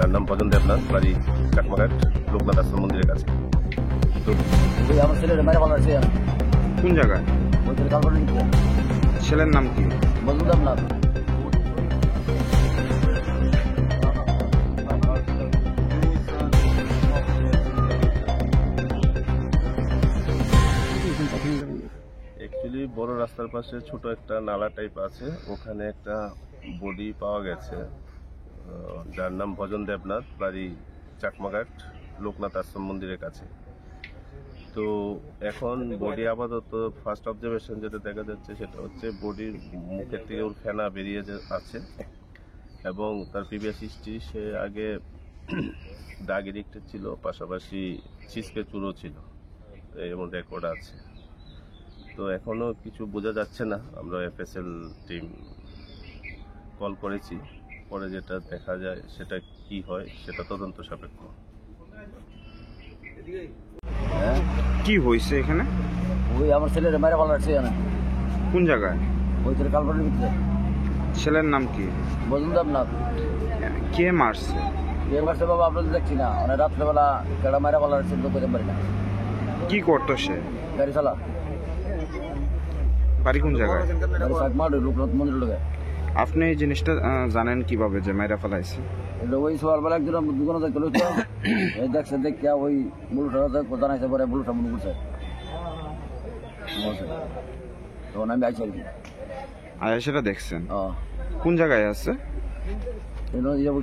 যার নাম ভজন দেবনাথ, বাড়ি কাকমাঘাট লোকনাথ আশ্রম মন্দিরের কাছে। তো আমার ছেলের মেরে ভালো আছে। কোন জায়গায়? ছেলের নাম কি? ভজন দেবনাথ। অ্যাকচুয়ালি বড় রাস্তার পাশে ছোট একটা নালা টাইপ আছে, ওখানে একটা বডি পাওয়া গেছে যার নাম ভজন দেবনাথ, বাড়ি চাকমাঘাট লোকনাথ আশ্রম মন্দিরের কাছে। তো এখন বডি আপাতত ফার্স্ট অবজারভেশন যেটা দেখা যাচ্ছে সেটা হচ্ছে বডির মুখের থেকে ওর ফেনা বেরিয়ে আছে এবং তার প্রিভিয়াস হিস্ট্রি, সে আগে ড্রাগ এডিক্টেড ছিল, পাশাপাশি ছিচকে চুরো ছিল, এমন রেকর্ড আছে। তো এখনো কিছু বোঝা যাচ্ছে না। আমরা এফএসএল টিম কল করেছি, পরে যেটা দেখা যায় সেটা কি হয় সেটা তদন্ত সাপেক্ষ। কি হয়েছে এখানে? ওই আমার ছেলের মেরে ভালো আছে। কোন জায়গায়? ওই তোর কালপাটের ভিতরে। ছেলের নাম কি? ভজন দেবনাথ। কে মারছে? এর মাসে বাবা আপনাদের দেখছি না, অনেক রাত্রেবেলা কেডা মেরে ভালো আছে লোক করতে পারি না। কি করতো সে? গাড়ি চালা। বাড়ি কোন জায়গায়? লোকনাথ মন্দির লোকে। আপনি এই জিনিসটা জানেন কিভাবে যে মাইরা ফেলাইছে? ওই সকালবেলা একদিন দোকানে দেখতে লইতো, এই দেখছে দেখিয়া ওই বুলুটা জানাইছে, পরে বুলুটা মনে করছে তখন আমি আইছি আর কি। আয়া সেটা দেখছেন? ও কোন জায়গায় আছে?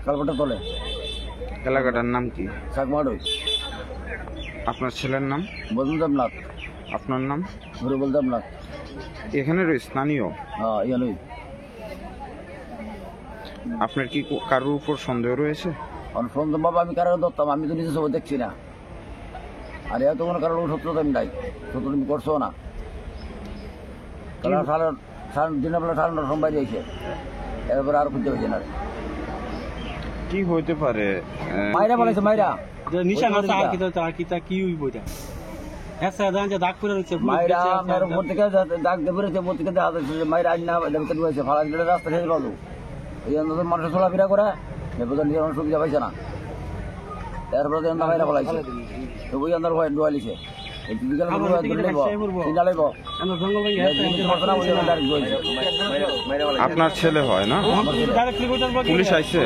কালপাটা তলে। এলাকাটার নাম কি? চাকমাড়। আপনার ছেলের নাম? ভজন দেবনাথ। আপনার নাম? হরিবল দেবনাথ। এখানের স্থানীয়? হ্যাঁ ইয়ানই। আপনার কি কারোর উপর সন্দেহ রয়েছে? সন্দেহ বাবা আমি কারো ধরতাম, আমি তো নিজে সব দেখছি না। আর এত কোনো কারোর শত্রুতা আমি নাই, শত্রু তুমি করছো না। দিনের বেলা 9:30 সময় বাইরে এসে এরপরে আর খুঁজতে পারছি না। কি হইতে পারে? মাইরা বলেছে মাইরা নিশান আছে আর কি তা কি হইব এটা? হ্যাঁ স্যার জানেন যে দাগ পড়ে রয়েছে মাইরা আমার উপর থেকে দাগ দিয়ে বেরোছে, উপর থেকে দেখা যাচ্ছে যে মাইরা আজ না ভিতরে রয়েছে ফালা দিলে রাস্তা শেষ গেল। এই অন্তত মানুষের চলাফেরা করে এরপর নিজের মানুষ সুবিধা পাইছে না, এরপরে মাইরা বলাইছে। তো ওই আন্দার ভয় ডুয়ালিছে আপনার ছেলে হয় না? পুলিশ আইছে?